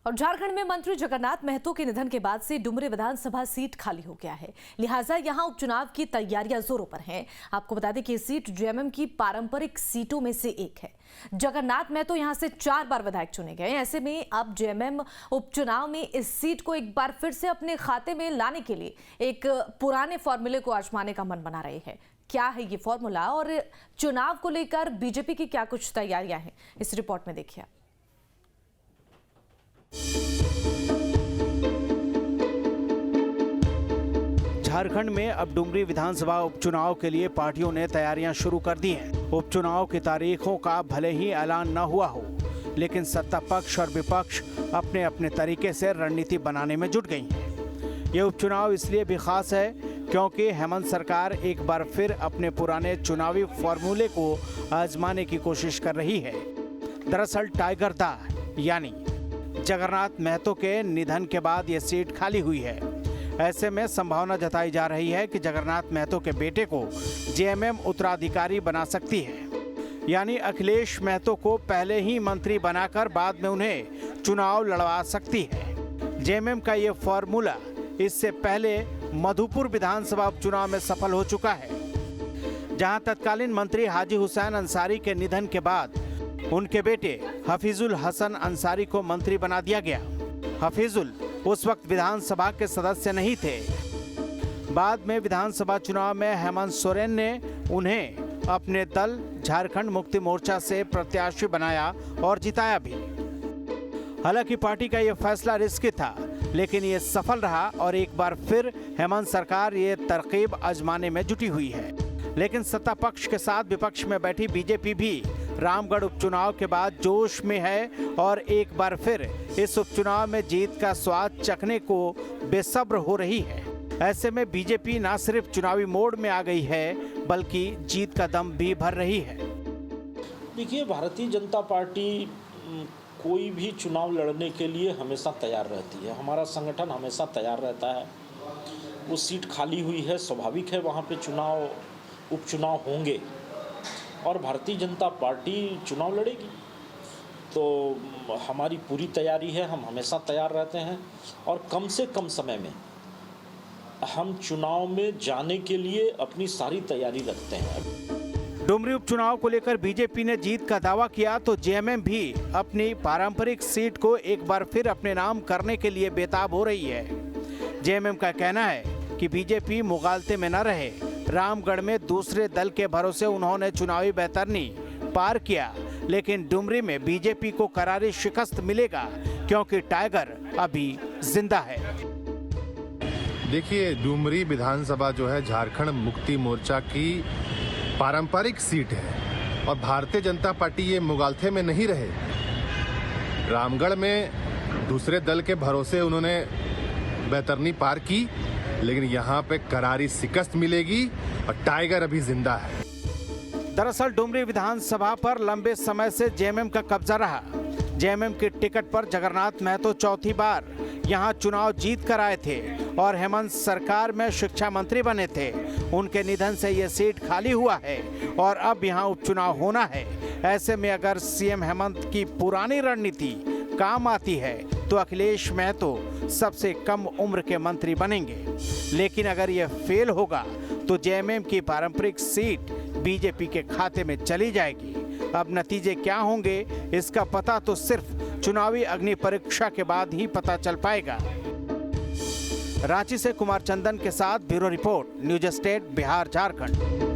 और झारखंड में मंत्री जगन्नाथ महतो के निधन के बाद से डुमरी विधानसभा सीट खाली हो गया है, लिहाजा यहां उपचुनाव की तैयारियां जोरों पर हैं। आपको बता दें कि ये सीट जेएमएम की पारंपरिक सीटों में से एक है। जगन्नाथ महतो यहां से 4 बार विधायक चुने गए। ऐसे में अब जेएमएम उपचुनाव में इस सीट को एक बार फिर से अपने खाते में लाने के लिए एक पुराने फॉर्मूले को आजमाने का मन बना रहे हैं। क्या है ये फॉर्मूला और चुनाव को लेकर बीजेपी की क्या कुछ तैयारियां हैं, इस रिपोर्ट में देखिए। झारखंड में अब डुमरी विधानसभा उपचुनाव के लिए पार्टियों ने तैयारियां शुरू कर दी हैं। उपचुनाव की तारीखों का भले ही ऐलान न हुआ हो, लेकिन सत्ता पक्ष और विपक्ष अपने अपने तरीके से रणनीति बनाने में जुट गई हैं। ये उपचुनाव इसलिए भी खास है क्योंकि हेमंत सरकार एक बार फिर अपने पुराने चुनावी फॉर्मूले को आजमाने की कोशिश कर रही है। दरअसल टाइगर दा यानी जगन्नाथ महतो के निधन के बाद ये सीट खाली हुई है। ऐसे में संभावना जताई जा रही है कि जगन्नाथ महतो के बेटे को जेएमएम उत्तराधिकारी बना सकती है, यानी अखिलेश महतो को पहले ही मंत्री बनाकर बाद में उन्हें चुनाव लड़वा सकती है। जेएमएम का ये फॉर्मूला इससे पहले मधुपुर विधानसभा उपचुनाव में सफल हो चुका है, जहां तत्कालीन मंत्री हाजी हुसैन अंसारी के निधन के बाद उनके बेटे हफीजुल हसन अंसारी को मंत्री बना दिया गया। हफीजुल उस वक्त विधानसभा के सदस्य नहीं थे। बाद में विधानसभा चुनाव में हेमंत सोरेन ने उन्हें अपने दल झारखंड मुक्ति मोर्चा से प्रत्याशी बनाया और जिताया भी। हालांकि पार्टी का यह फैसला रिस्की था, लेकिन ये सफल रहा और एक बार फिर हेमंत सरकार ये तरकीब आजमाने में जुटी हुई है। लेकिन सत्ता पक्ष के साथ विपक्ष में बैठी बीजेपी भी रामगढ़ उपचुनाव के बाद जोश में है और एक बार फिर इस उपचुनाव में जीत का स्वाद चखने को बेसब्र हो रही है। ऐसे में बीजेपी न सिर्फ चुनावी मोड में आ गई है, बल्कि जीत का दम भी भर रही है। देखिए, भारतीय जनता पार्टी कोई भी चुनाव लड़ने के लिए हमेशा तैयार रहती है। हमारा संगठन हमेशा तैयार रहता है। वो सीट खाली हुई है, स्वाभाविक है वहाँ पे उपचुनाव होंगे और भारतीय जनता पार्टी चुनाव लड़ेगी। तो हमारी पूरी तैयारी है, हम हमेशा तैयार रहते हैं और कम से कम समय में हम चुनाव में जाने के लिए अपनी सारी तैयारी रखते हैं। डुमरी उपचुनाव को लेकर बीजेपी ने जीत का दावा किया तो जेएमएम भी अपनी पारंपरिक सीट को एक बार फिर अपने नाम करने के लिए बेताब हो रही है। जेएमएम का कहना है कि बीजेपी मुगालते में न रहे। रामगढ़ में दूसरे दल के भरोसे उन्होंने चुनावी बेहतरनी पार किया, लेकिन डुमरी में बीजेपी को करारी शिकस्त मिलेगा क्योंकि टाइगर अभी जिंदा है। देखिए, डुमरी विधानसभा जो है झारखंड मुक्ति मोर्चा की पारंपरिक सीट है और भारतीय जनता पार्टी ये मुगालते में नहीं रहे। रामगढ़ में दूसरे दल के भरोसे उन्होंने बेहतरनी पार की, लेकिन यहाँ पे करारी शिकस्त मिलेगी और टाइगर अभी जिंदा है। दरअसल डुमरी विधानसभा पर लंबे समय से जेएमएम का कब्जा रहा। जेएमएम के टिकट पर जगन्नाथ महतो चौथी बार यहाँ चुनाव जीत कर आए थे और हेमंत सरकार में शिक्षा मंत्री बने थे। उनके निधन से ये सीट खाली हुआ है और अब यहाँ उपचुनाव होना है। ऐसे में अगर सीएम हेमंत की पुरानी रणनीति काम आती है तो अखिलेश महतो सबसे कम उम्र के मंत्री बनेंगे, लेकिन अगर यह फेल होगा तो जेएमएम की पारंपरिक सीट बीजेपी के खाते में चली जाएगी। अब नतीजे क्या होंगे इसका पता तो सिर्फ चुनावी अग्नि परीक्षा के बाद ही पता चल पाएगा। रांची से कुमार चंदन के साथ bureau report, news state, Bihar, Jharkhand.